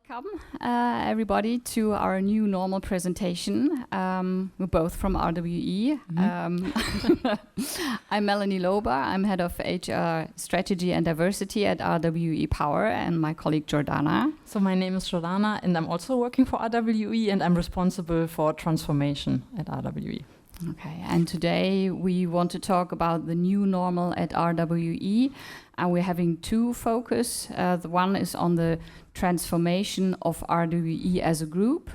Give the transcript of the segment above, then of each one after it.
Welcome, everybody, to our new normal presentation. We're both from RWE. I'm Melanie Lober. I'm head of HR Strategy and Diversity at RWE Power, and my colleague Giordana. So my name is Giordana, and I'm also working for RWE, and I'm responsible for transformation at RWE. Okay, and today we want to talk about the new normal at RWE, and we're having two focus. The one is on the transformation of RWE as a group,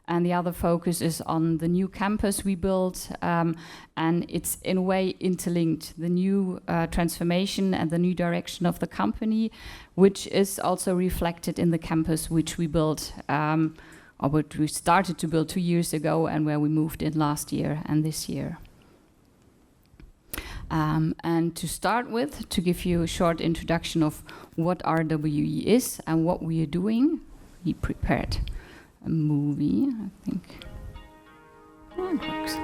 and the other focus is on the new campus we built, and it's in a way interlinked, the new transformation and the new direction of the company, which is also reflected in the campus which we built or what we started to build 2 years ago and where we moved in last year and this year. And to start with, to give you a short introduction of what RWE is and what we are doing, we prepared a movie, I think. Oh, it works.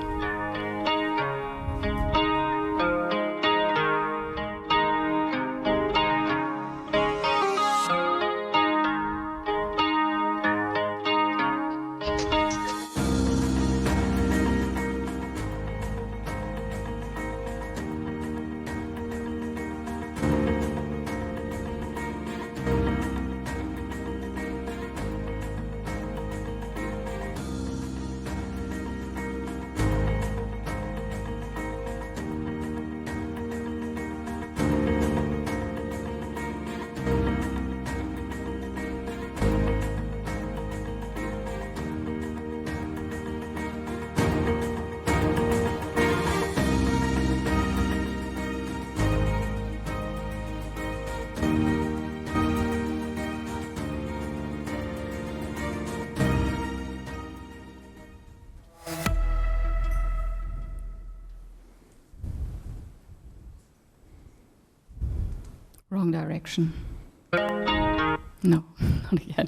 Wrong direction. No, not again.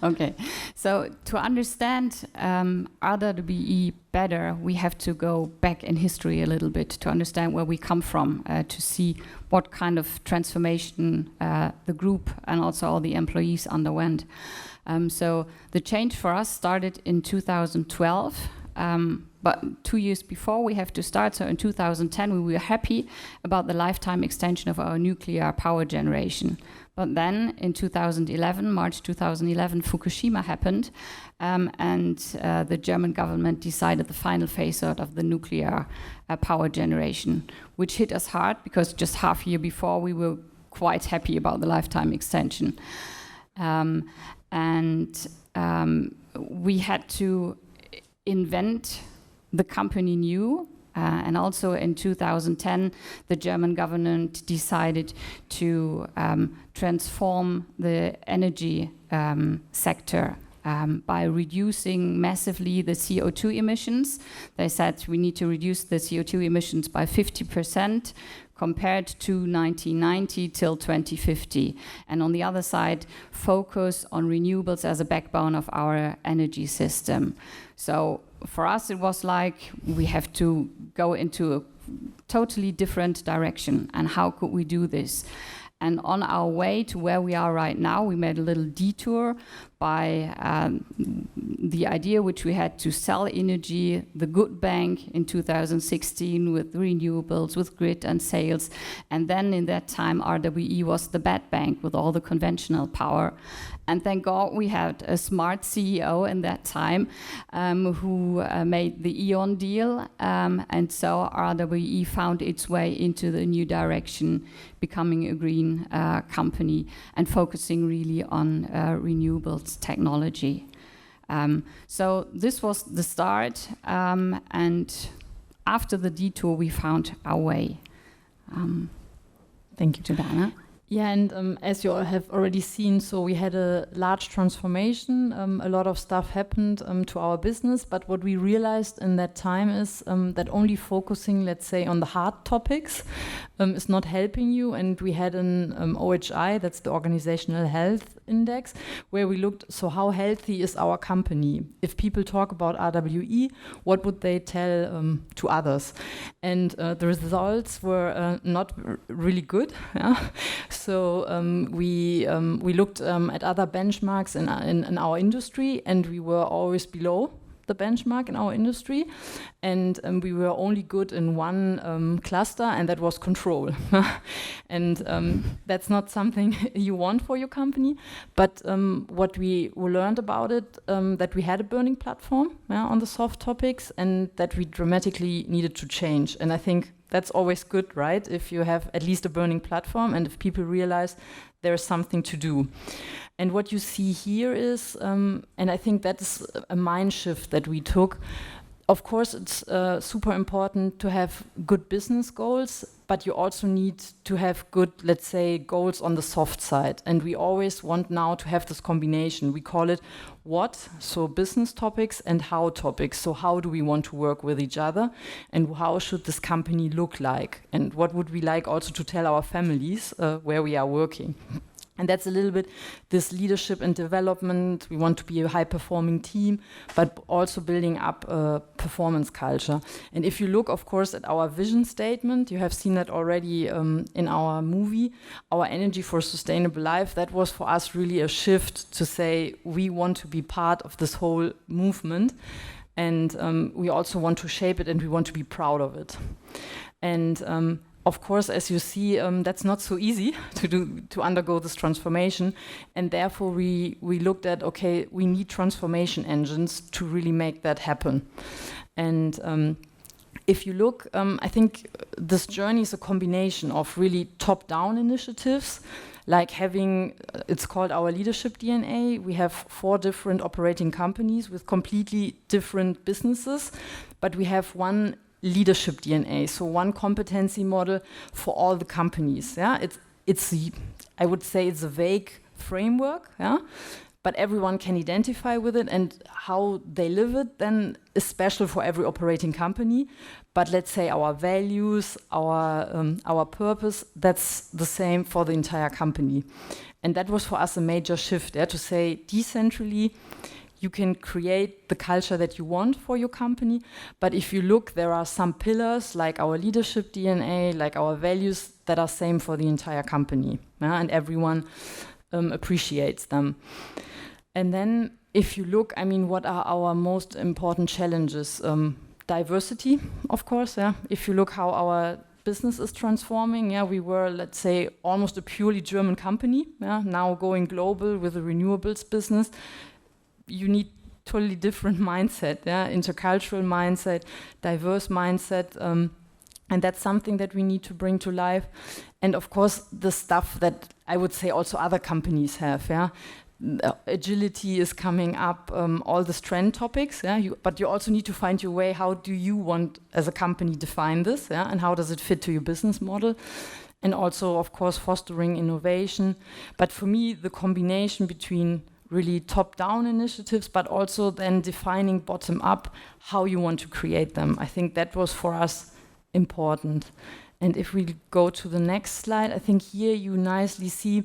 Okay, so to understand RWE better, we have to go back in history a little bit to understand where we come from, to see what kind of transformation the group and also all the employees underwent. So the change for us started in 2012. But 2 years before we have to start, so in 2010 we were happy about the lifetime extension of our nuclear power generation. But then in 2011, March 2011, Fukushima happened, and the German government decided the final phase out of the nuclear power generation, which hit us hard because just half a year before we were quite happy about the lifetime extension. We had to invent the company new, and also in 2010 the German government decided to transform the energy sector by reducing massively the CO2 emissions. They said we need to reduce the CO2 emissions by 50% compared to 1990 till 2050. And on the other side, focus on renewables as a backbone of our energy system. So for us, it was like we have to go into a totally different direction. And how could we do this? And on our way to where we are right now, we made a little detour by the idea which we had to sell energy, the good bank in 2016 with renewables, with grid and sales. And then in that time, RWE was the bad bank with all the conventional power. And thank God we had a smart CEO in that time who made the E.ON deal. And so RWE found its way into the new direction, becoming a green company and focusing really on renewables technology. So this was the start. And after the detour, we found our way. Thank you, Giordana. Yeah, and as you all have already seen, so we had a large transformation. A lot of stuff happened to our business, but what we realized in that time is that only focusing, let's say, on the hard topics is not helping you. And we had an OHI, that's the Organizational Health Index, where we looked, so how healthy is our company? If people talk about RWE, what would they tell to others? And the results were not really good. Yeah? So we looked at other benchmarks in our industry, and we were always below the benchmark in our industry, and we were only good in one cluster, and that was control. And that's not something you want for your company, but what we learned about it, that we had a burning platform on the soft topics, and that we dramatically needed to change. And I think that's always good, right? If you have at least a burning platform, and if people realize there's something to do. And what you see here is, and I think that is a mind shift that we took. Of course, it's super important to have good business goals, but you also need to have good, let's say, goals on the soft side. And we always want now to have this combination. We call it what, so business topics, and how topics. So how do we want to work with each other, and how should this company look like? And what would we like also to tell our families where we are working? And that's a little bit this leadership and development. We want to be a high-performing team, but also building up a performance culture. And if you look, of course, at our vision statement, you have seen that already in our movie, our energy for sustainable life, that was for us really a shift to say we want to be part of this whole movement. And we also want to shape it, and we want to be proud of it. And of course, as you see, that's not so easy to undergo this transformation, and therefore we looked at, okay, we need transformation engines to really make that happen. And if you look, I think this journey is a combination of really top-down initiatives, like having, it's called our leadership DNA. We have 4 different operating companies with completely different businesses, but we have one leadership DNA, so one competency model for all the companies. Yeah, I would say it's a vague framework. Yeah, but everyone can identify with it, and how they live it then is special for every operating company. But let's say our values, our purpose, that's the same for the entire company, and that was for us a major shift. To say decentrally, you can create the culture that you want for your company, but if you look, there are some pillars like our leadership DNA, like our values, that are same for the entire company, and everyone appreciates them. And then if you look, I mean, what are our most important challenges? Diversity, of course. If you look how our business is transforming, we were, let's say, almost a purely German company, now going global with a renewables business. You need totally different mindset, intercultural mindset, diverse mindset, and that's something that we need to bring to life. And of course, the stuff that I would say also other companies have, agility is coming up, all the trend topics, but you also need to find your way. How do you want, as a company, define this, and how does it fit to your business model? And also, of course, fostering innovation. But for me, the combination between really top-down initiatives, but also then defining bottom-up how you want to create them. I think that was for us important. And if we go to the next slide, I think here you nicely see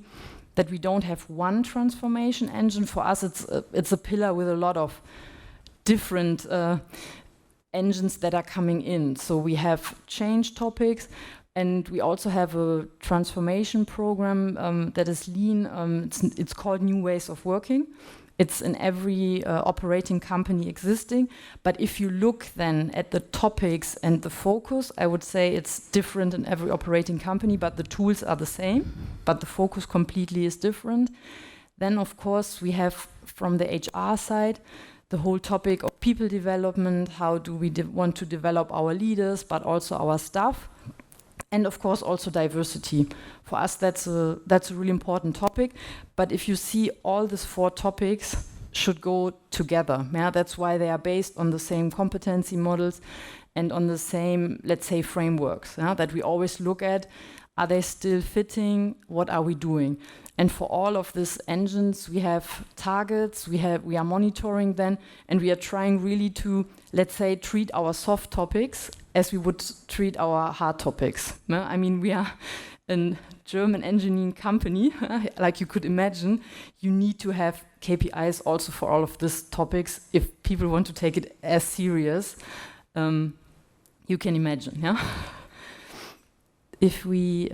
that we don't have one transformation engine. For us, it's a pillar with a lot of different engines that are coming in. So we have change topics, and we also have a transformation program that is lean. It's called New Ways of Working. It's in every operating company existing. But if you look then at the topics and the focus, I would say it's different in every operating company, but the tools are the same, but the focus completely is different. Then, of course, we have from the HR side the whole topic of people development. How do we want to develop our leaders, but also our staff? And of course also diversity. For us, that's a really important topic. But if you see, all these 4 topics should go together. That's why they are based on the same competency models and on the same, let's say, frameworks that we always look at. Are they still fitting? What are we doing? And for all of these engines, we have targets, we are monitoring them, and we are trying really to, let's say, treat our soft topics as we would treat our hard topics. I mean, we are a German engineering company, like you could imagine. You need to have KPIs also for all of these topics if people want to take it as serious. You can imagine, If we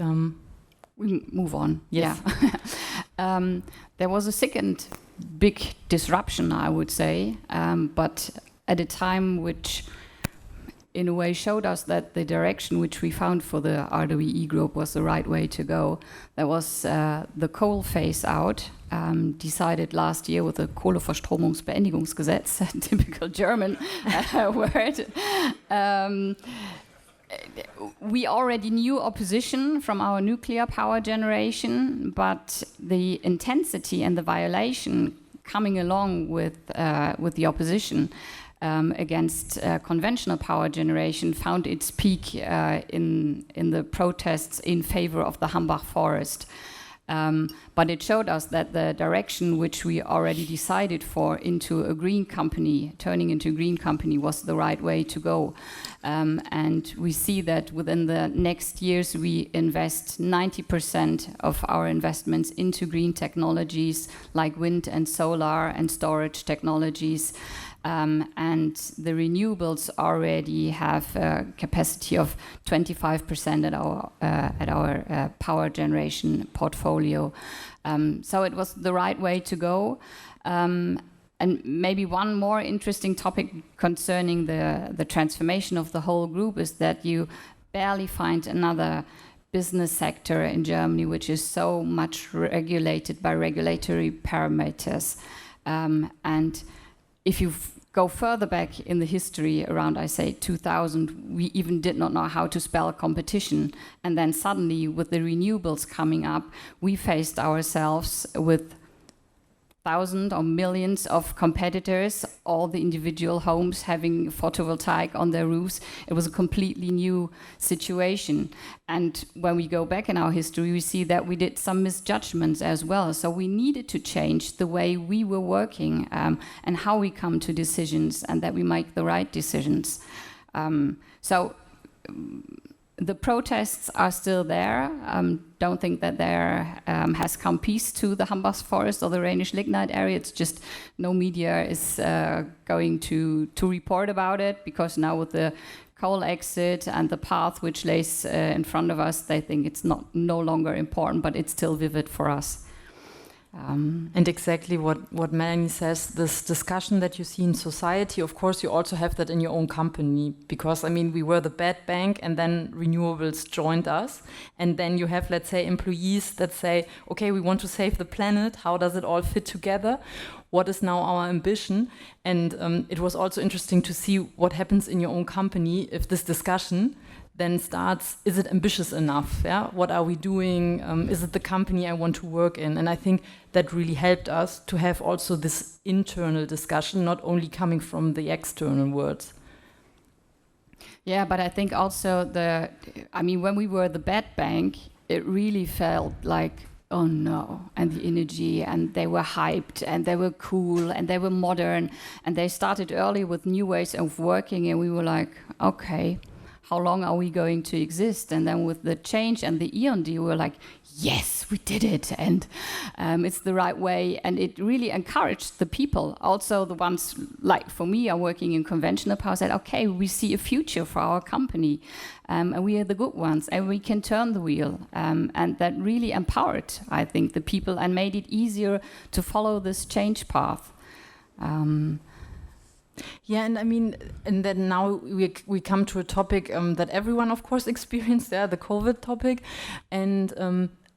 We move on. Yes. Yeah. There was a second big disruption, I would say, but at a time which in a way showed us that the direction which we found for the RWE group was the right way to go. There was the coal phase out, decided last year with the Kohleverstromungsbeendigungsgesetz, typical German word. We already knew opposition from our nuclear power generation, but the intensity and the violation coming along with the opposition against conventional power generation found its peak in the protests in favor of the Hambach forest. But it showed us that the direction which we already decided for into a green company, turning into a green company, was the right way to go. And we see that within the next years we invest 90% of our investments into green technologies like wind and solar and storage technologies. And the renewables already have a capacity of 25% at our power generation portfolio. So it was the right way to go. And maybe one more interesting topic concerning the transformation of the whole group is that you barely find another business sector in Germany which is so much regulated by regulatory parameters. And if you go further back in the history, around, I say, 2000, we even did not know how to spell competition. And then suddenly, with the renewables coming up, we faced ourselves with thousands or millions of competitors, all the individual homes having photovoltaic on their roofs. It was a completely new situation. And when we go back in our history, we see that we did some misjudgments as well. So we needed to change the way we were working and how we come to decisions, and that we make the right decisions. The protests are still there. Don't think that there has come peace to the Hambach forest or the Rhenish lignite area. It's just no media is going to report about it, because now with the coal exit and the path which lays in front of us, they think it's no longer important, but it's still vivid for us. And exactly what Melanie says, this discussion that you see in society, of course, you also have that in your own company. Because, I mean, we were the bad bank and then renewables joined us. And then you have, let's say, employees that say, okay, we want to save the planet. How does it all fit together? What is now our ambition? And it was also interesting to see what happens in your own company if this discussion then starts, is it ambitious enough? Yeah? What are we doing? Is it the company I want to work in? And I think that really helped us to have also this internal discussion, not only coming from the external words. Yeah, but I think also when we were the bad bank, it really felt like, oh no, and the energy, and they were hyped, and they were cool, and they were modern, and they started early with new ways of working, and we were like, okay, how long are we going to exist? And then with the change and the Eon deal, we were like, yes, we did it, and it's the right way. And it really encouraged the people. Also, the ones like for me are working in conventional power said, okay, we see a future for our company, and we are the good ones, and we can turn the wheel. And that really empowered, I think, the people and made it easier to follow this change path. Yeah, and I mean, and then now we come to a topic that everyone, of course, experienced, the COVID topic. And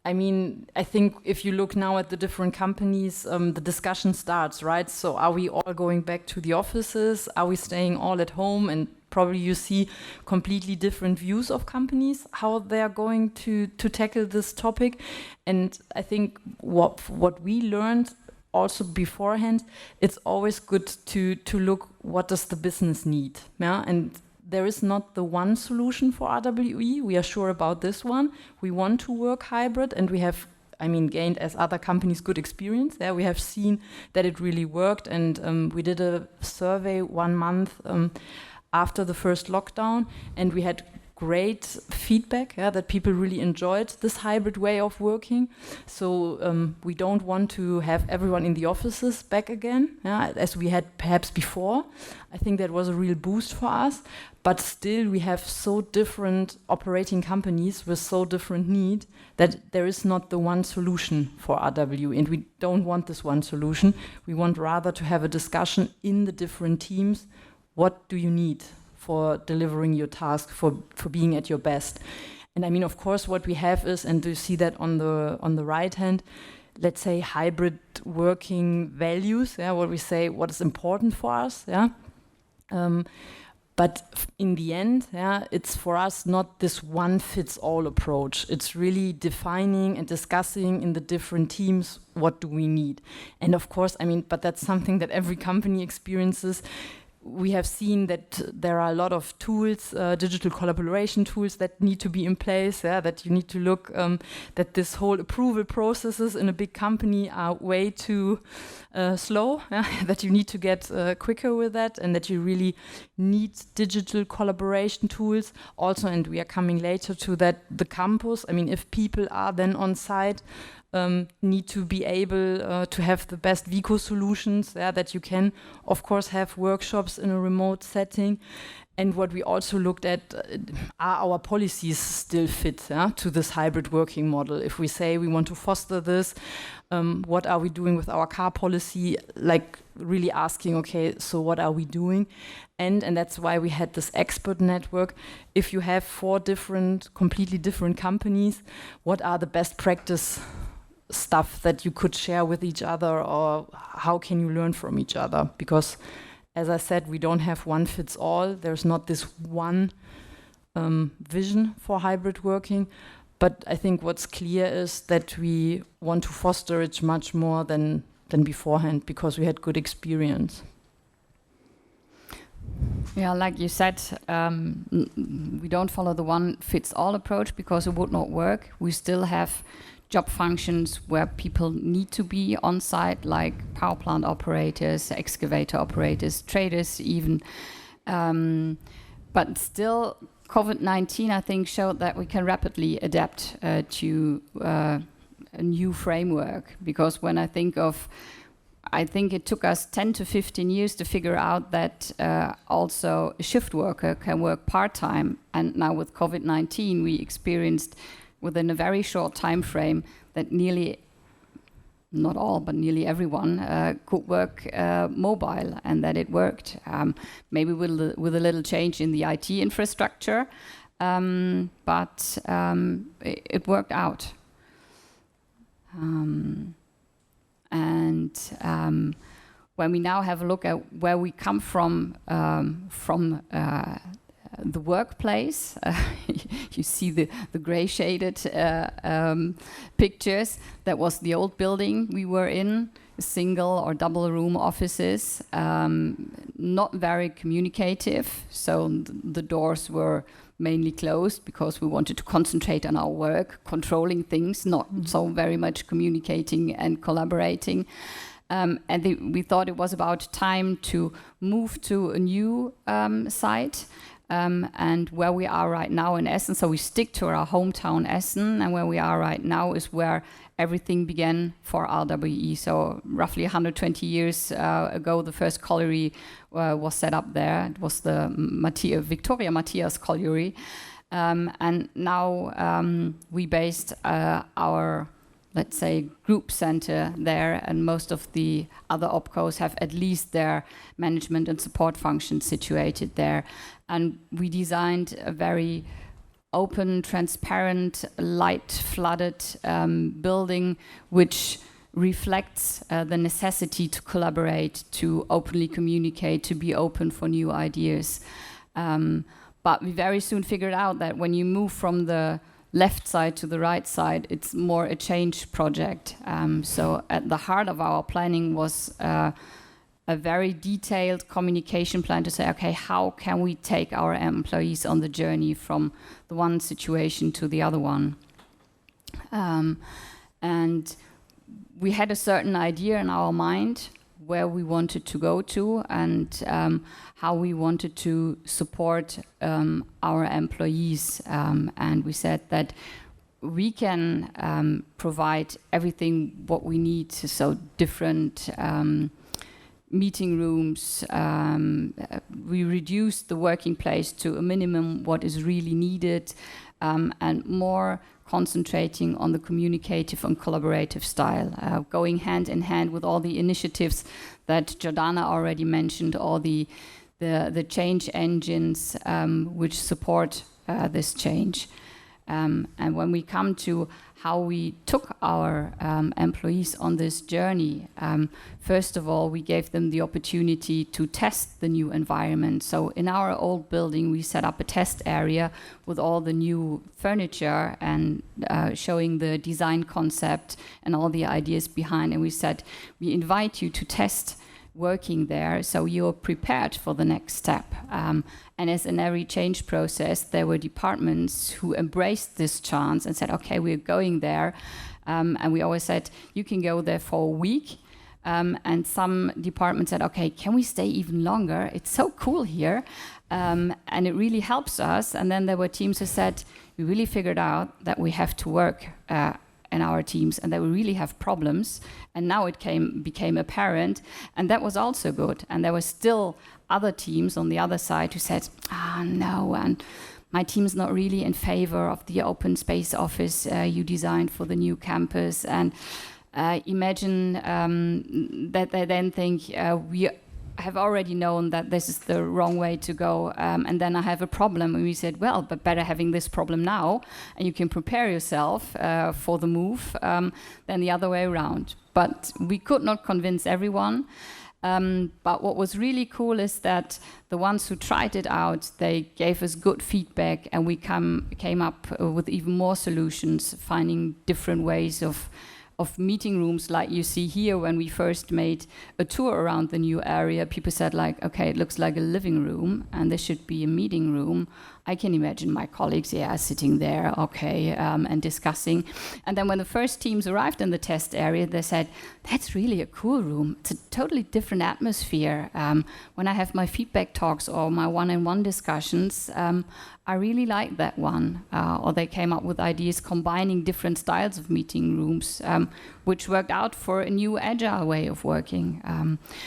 I mean, I think if you look now at the different companies, the discussion starts, right? So are we all going back to the offices? Are we staying all at home? And probably you see completely different views of companies, how they are going to tackle this topic. And I think what we learned also beforehand, it's always good to look what does the business need, yeah? And there is not the one solution for RWE. We are sure about this one. We want to work hybrid, and we have, gained as other companies good experience. There we have seen that it really worked, and we did a survey 1 month after the first lockdown, and we had great feedback, that people really enjoyed this hybrid way of working. So we don't want to have everyone in the offices back again, as we had perhaps before. I think that was a real boost for us. But still, we have so different operating companies with so different need that there is not the one solution for RWE. And we don't want this one solution. We want rather to have a discussion in the different teams. What do you need for delivering your task, for being at your best? And I mean, of course, what we have is, and you see that on the right hand, let's say hybrid working values, what we say, what is important for us, but in the end, it's for us not this one-fits-all approach. It's really defining and discussing in the different teams, what do we need? And of course, I mean, but that's something that every company experiences. We have seen that there are a lot of tools, digital collaboration tools that need to be in place, that you need to look, that this whole approval processes in a big company are way too slow, that you need to get quicker with that, and that you really need digital collaboration tools. Also, and we are coming later to that, the campus, I mean, if people are then on site, need to be able to have the best Vico solutions, that you can, of course, have workshops in a remote setting. And what we also looked at, are our policies still fit to this hybrid working model? If we say we want to foster this, what are we doing with our car policy? Like really asking, okay, so what are we doing? And that's why we had this expert network. If you have 4 completely different companies, what are the best practice stuff that you could share with each other, or how can you learn from each other? Because, as I said, we don't have one fits all. There's not this one vision for hybrid working. But I think what's clear is that we want to foster it much more than beforehand, because we had good experience. Yeah, like you said, we don't follow the one-fits-all approach because it would not work. We still have job functions where people need to be on site, like power plant operators, excavator operators, traders even. But still, COVID-19, I think, showed that we can rapidly adapt to a new framework. Because when I think it took us 10 to 15 years to figure out that also a shift worker can work part-time. And now with COVID-19, we experienced within a very short time frame that nearly, not all, but nearly everyone could work mobile, and that it worked. Maybe with a little change in the IT infrastructure, but it worked out. And when we now have a look at where we come from the workplace, you see the gray shaded pictures. That was the old building we were in, single or double room offices, not very communicative. So the doors were mainly closed because we wanted to concentrate on our work, controlling things, not so very much communicating and collaborating. And we thought it was about time to move to a new site. And where we are right now in Essen, so we stick to our hometown Essen, and where we are right now is where everything began for RWE. So roughly 120 years ago, the first colliery was set up there. It was the Victoria Matthias colliery. And now we based our, let's say, group center there, and most of the other opcos have at least their management and support functions situated there. And we designed a very open, transparent, light-flooded building, which reflects the necessity to collaborate, to openly communicate, to be open for new ideas. But we very soon figured out that when you move from the left side to the right side, it's more a change project. So at the heart of our planning was a very detailed communication plan to say, okay, how can we take our employees on the journey from the one situation to the other one? And we had a certain idea in our mind where we wanted to go to and how we wanted to support our employees. And we said that we can provide everything what we need, so different meeting rooms. We reduced the working place to a minimum what is really needed, and more concentrating on the communicative and collaborative style, going hand in hand with all the initiatives that Giordana already mentioned, all the change engines which support this change. And when we come to how we took our employees on this journey, first of all, we gave them the opportunity to test the new environment. So in our old building, we set up a test area with all the new furniture and showing the design concept and all the ideas behind. And we said, we invite you to test working there, so you're prepared for the next step. And as in every change process, there were departments who embraced this chance and said, okay, we're going there. And we always said, you can go there for a week. And some departments said, okay, can we stay even longer? It's so cool here. And it really helps us. And then there were teams who said, we really figured out that we have to work in our teams and that we really have problems. And now it became apparent, and that was also good. And there were still other teams on the other side who said, no, and my team's not really in favor of the open space office you designed for the new campus. And imagine that they then think we have already known that this is the wrong way to go, and then I have a problem. And we said, well, but better having this problem now, and you can prepare yourself for the move than the other way around. But we could not convince everyone. But what was really cool is that the ones who tried it out, they gave us good feedback, and we came up with even more solutions, finding different ways of meeting rooms like you see here. When we first made a tour around the new area, people said like, okay, it looks like a living room and this should be a meeting room. I can imagine my colleagues, sitting there, okay, and discussing. And then when the first teams arrived in the test area, they said, that's really a cool room. It's a totally different atmosphere. When I have my feedback talks or my one-on-one discussions, I really like that one. Or they came up with ideas combining different styles of meeting rooms, which worked out for a new agile way of working.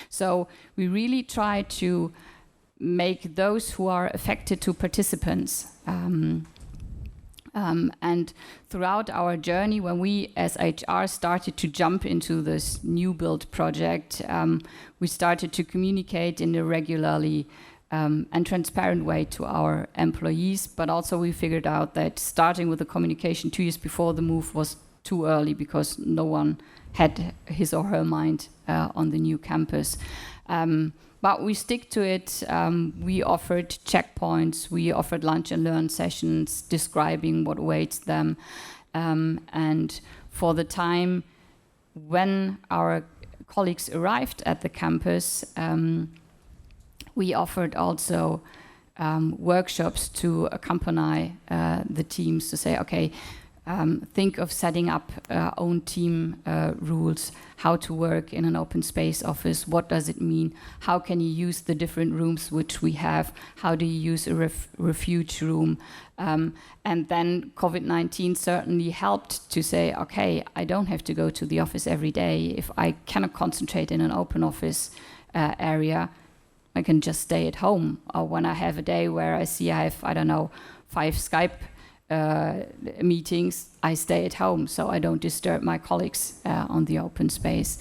So we really try to make those who are affected to participants. And throughout our journey, when we as HR started to jump into this new build project, we started to communicate in a regularly and transparent way to our employees. But also we figured out that starting with the communication 2 years before the move was too early, because no one had his or her mind on the new campus. But we stick to it. We offered checkpoints, we offered lunch and learn sessions describing what awaits them. And for the time when our colleagues arrived at the campus, we offered also workshops to accompany the teams to say, okay, think of setting up own team rules, how to work in an open space office, what does it mean, how can you use the different rooms which we have, how do you use a refuge room. And then COVID-19 certainly helped to say, okay, I don't have to go to the office every day. If I cannot concentrate in an open office area, I can just stay at home. Or when I have a day where I see I have, 5 Skype meetings, I stay at home so I don't disturb my colleagues on the open space.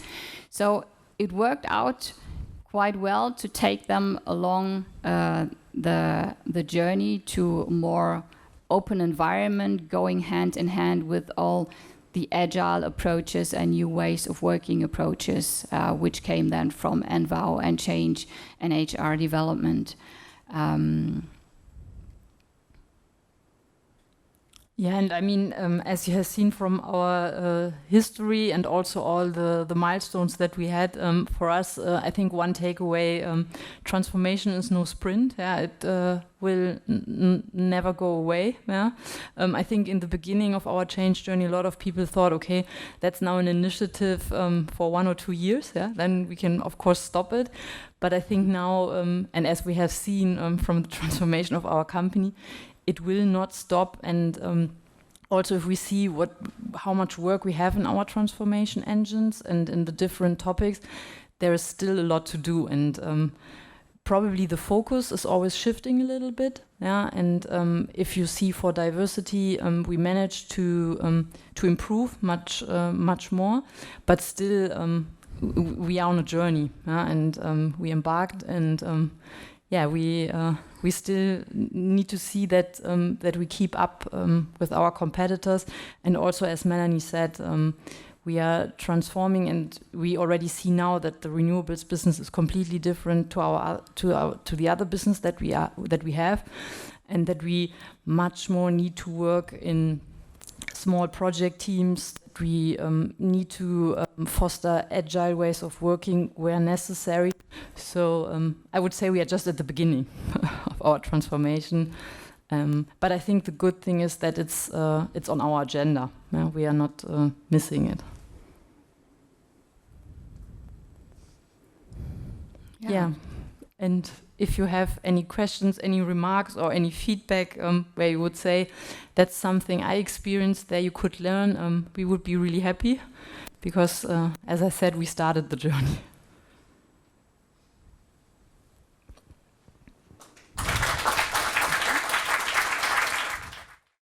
So it worked out quite well to take them along the journey to a more open environment, going hand in hand with all the agile approaches and new ways of working approaches, which came then from NVOW and change and HR development. Yeah, and I mean, as you have seen from our history and also all the milestones that we had, for us, I think one takeaway, transformation is no sprint. Yeah, it will never go away. Yeah, I think in the beginning of our change journey, a lot of people thought, okay, that's now an initiative for 1 or 2 years. Yeah, then we can of course stop it. But I think now, and as we have seen from the transformation of our company, it will not stop. And also, if we see how much work we have in our transformation engines and in the different topics, there is still a lot to do. And probably the focus is always shifting a little bit. Yeah, and if you see for diversity, we managed to improve much more, but still we are on a journey. Yeah? And we embarked, and yeah, we still need to see that that we keep up with our competitors, and also, as Melanie said, we are transforming, and we already see now that the renewables business is completely different to the other business that we have, and that we much more need to work in small project teams. We need to foster agile ways of working where necessary. So I would say we are just at the beginning of our transformation. But I think the good thing is that it's on our agenda. Yeah? We are not missing it. Yeah. And if you have any questions, any remarks, or any feedback where you would say that's something I experienced that you could learn, we would be really happy, because as I said, we started the journey.